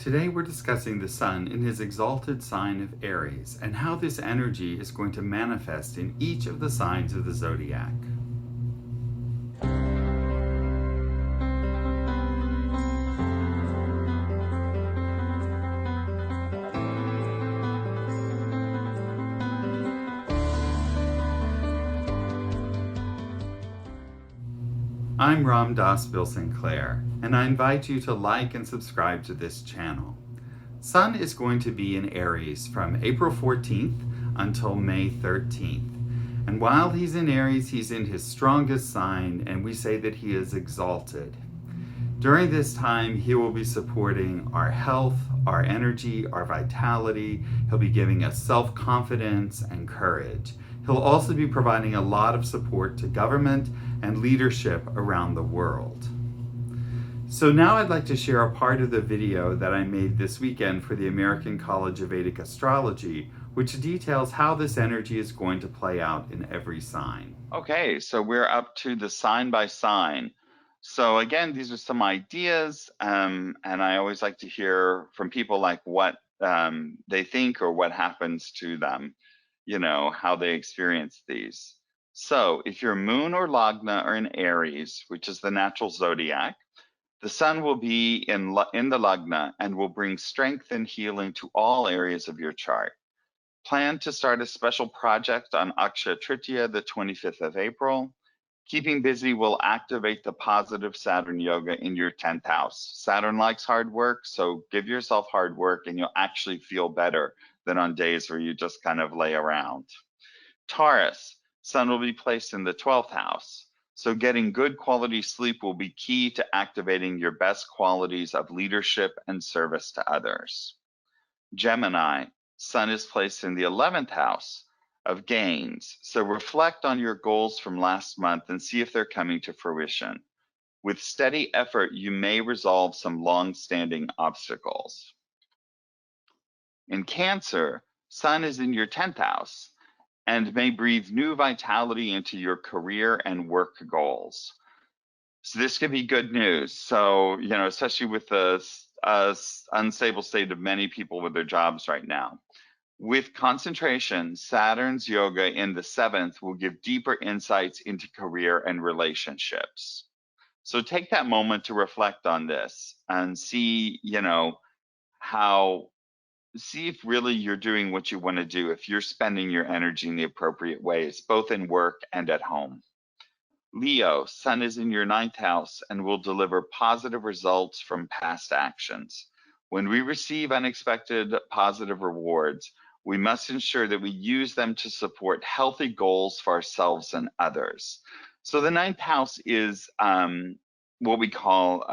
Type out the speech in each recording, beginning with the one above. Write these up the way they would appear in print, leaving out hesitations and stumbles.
Today we're discussing the Sun in his exalted sign of Aries and how this energy is going to manifest in each of the signs of the zodiac. I'm Ram Das Bill Sinclair, and I invite you to like and subscribe to this channel. Sun is going to be in Aries from April 14th until May 13th. And while he's in Aries, he's in his strongest sign, and we say that he is exalted. During this time, he will be supporting our health, our energy, our vitality. He'll be giving us self-confidence and courage. He'll also be providing a lot of support to government and leadership around the world. So now I'd like to share a part of the video that I made this weekend for the American College of Vedic Astrology, which details how this energy is going to play out in every sign. Okay, so we're up to the sign by sign. So again, these are some ideas, and I always like to hear from people like what they think or what happens to them, you know, how they experience these. So if your moon or lagna are in Aries, which is the natural zodiac, the sun will be in the lagna and will bring strength and healing to all areas of your chart. Plan to start a special project on Akshaya Tritiya, the 25th of April. Keeping busy will activate the positive Saturn yoga in your 10th house. Saturn likes hard work, so give yourself hard work and you'll actually feel better than on days where you just kind of lay around. Taurus, sun will be placed in the 12th house. So getting good quality sleep will be key to activating your best qualities of leadership and service to others. Gemini, sun is placed in the 11th house of gains. So reflect on your goals from last month and see if they're coming to fruition. With steady effort, you may resolve some long-standing obstacles. In Cancer, sun is in your 10th house and may breathe new vitality into your career and work goals. So this could be good news. So, you know, especially with the unstable state of many people with their jobs right now. With concentration, Saturn's yoga in the 7th will give deeper insights into career and relationships. So take that moment to reflect on this and see, you know, see if really you're doing what you want to do, if you're spending your energy in the appropriate ways, both in work and at home. Leo, sun is in your 9th house and will deliver positive results from past actions. When we receive unexpected positive rewards, we must ensure that we use them to support healthy goals for ourselves and others. So the 9th house is what we call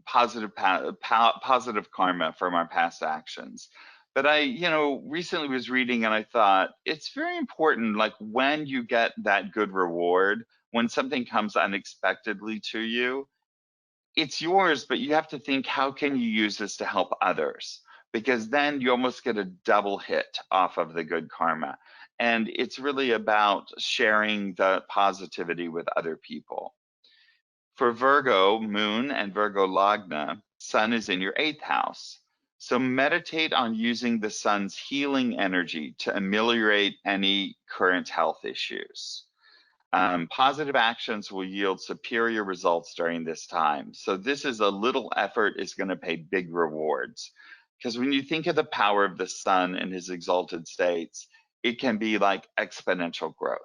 positive karma from our past actions. But I, you know, recently was reading and I thought it's very important, like when you get that good reward, when something comes unexpectedly to you, it's yours, but you have to think, how can you use this to help others? Because then you almost get a double hit off of the good karma. And it's really about sharing the positivity with other people. For Virgo, moon and Virgo lagna, sun is in your 8th house. So meditate on using the sun's healing energy to ameliorate any current health issues. Positive actions will yield superior results during this time. So this is a little effort is going to pay big rewards. Because when you think of the power of the sun and his exalted states, it can be like exponential growth.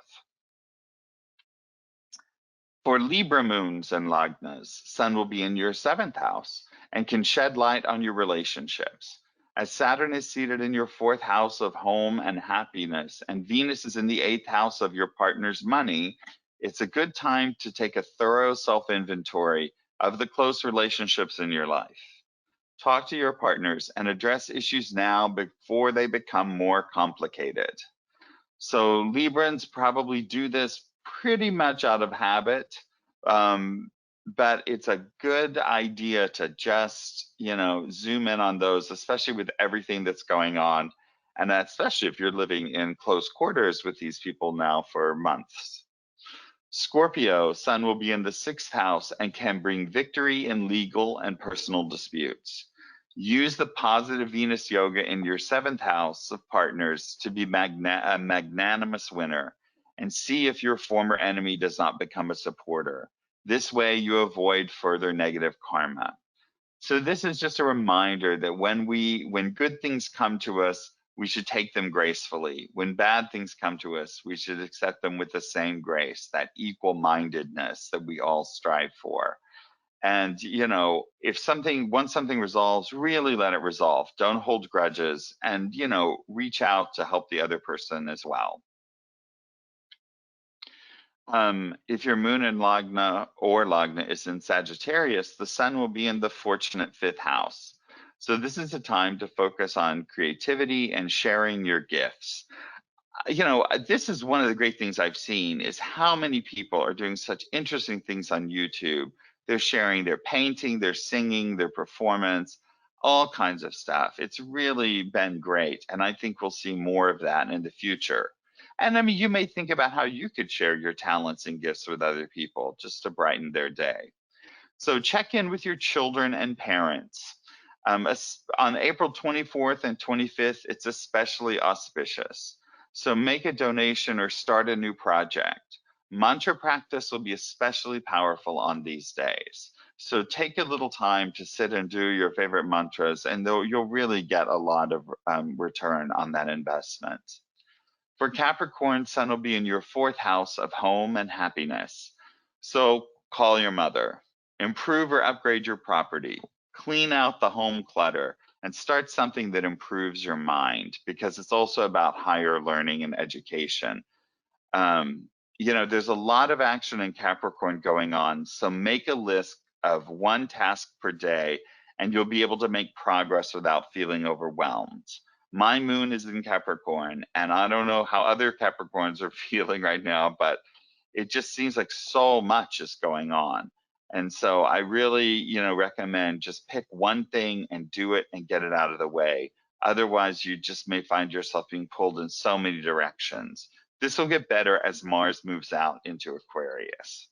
For Libra moons and lagnas, sun will be in your 7th house and can shed light on your relationships. As Saturn is seated in your 4th house of home and happiness, and Venus is in the 8th house of your partner's money, it's a good time to take a thorough self-inventory of the close relationships in your life. Talk to your partners and address issues now before they become more complicated. So Librans probably do this pretty much out of habit, but it's a good idea to just, you know, zoom in on those, especially with everything that's going on, and especially if you're living in close quarters with these people now for months. Scorpio, sun will be in the 6th house and can bring victory in legal and personal disputes. Use the positive Venus yoga in your seventh house of partners to be a magnanimous winner and see if your former enemy does not become a supporter. This way, you avoid further negative karma. So this is just a reminder that when good things come to us, we should take them gracefully. When bad things come to us, we should accept them with the same grace, that equal-mindedness that we all strive for. And if once something resolves, really let it resolve. Don't hold grudges, and reach out to help the other person as well. If your moon in Lagna is in Sagittarius, the sun will be in the fortunate fifth house. So this is a time to focus on creativity and sharing your gifts. This is one of the great things I've seen is how many people are doing such interesting things on YouTube. They're sharing their painting, their singing, their performance, all kinds of stuff. It's really been great. And I think we'll see more of that in the future. And I mean, you may think about how you could share your talents and gifts with other people just to brighten their day. So check in with your children and parents. On April 24th and 25th, it's especially auspicious. So make a donation or start a new project. Mantra practice will be especially powerful on these days. So take a little time to sit and do your favorite mantras, and you'll really get a lot of return on that investment. For Capricorn, Sun will be in your fourth house of home and happiness. So call your mother, improve or upgrade your property, clean out the home clutter, and start something that improves your mind, because it's also about higher learning and education. There's a lot of action in Capricorn going on, so make a list of one task per day, and you'll be able to make progress without feeling overwhelmed. My moon is in Capricorn, and I don't know how other Capricorns are feeling right now, but it just seems like so much is going on. And so I really, recommend just pick one thing and do it and get it out of the way. Otherwise, you just may find yourself being pulled in so many directions. This will get better as Mars moves out into Aquarius.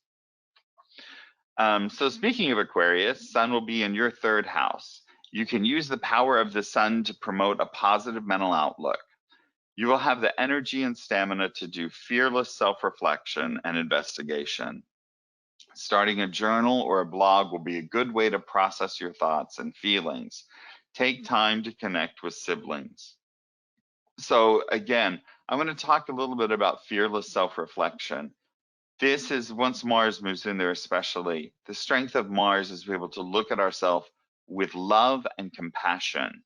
So speaking of Aquarius, Sun will be in your third house. You can use the power of the sun to promote a positive mental outlook. You will have the energy and stamina to do fearless self-reflection and investigation. Starting a journal or a blog will be a good way to process your thoughts and feelings. Take time to connect with siblings. So again, I'm going to talk a little bit about fearless self-reflection. This is, once Mars moves in there especially, the strength of Mars is to be able to look at ourselves with love and compassion,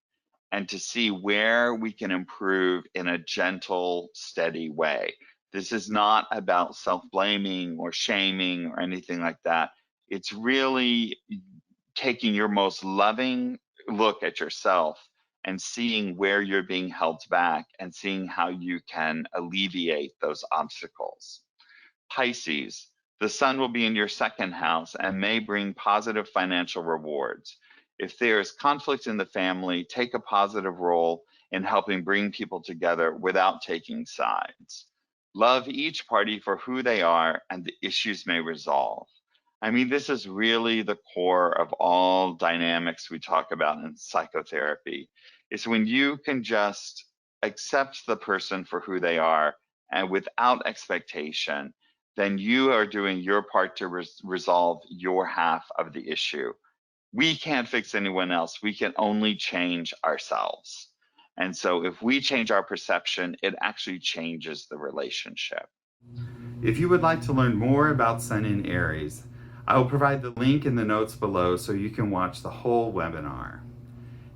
and to see where we can improve in a gentle, steady way. This is not about self-blaming or shaming or anything like that. It's really taking your most loving look at yourself and seeing where you're being held back and seeing how you can alleviate those obstacles. Pisces, the sun will be in your second house and may bring positive financial rewards. If there is conflict in the family, take a positive role in helping bring people together without taking sides. Love each party for who they are, and the issues may resolve. I mean, this is really the core of all dynamics we talk about in psychotherapy. It's when you can just accept the person for who they are and without expectation, then you are doing your part to resolve your half of the issue. We can't fix anyone else. We can only change ourselves. And so if we change our perception, it actually changes the relationship. If you would like to learn more about Sun in Aries, I will provide the link in the notes below so you can watch the whole webinar.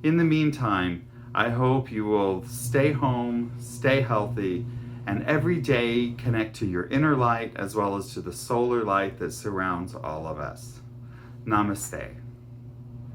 In the meantime, I hope you will stay home, stay healthy, and every day connect to your inner light as well as to the solar light that surrounds all of us. Namaste.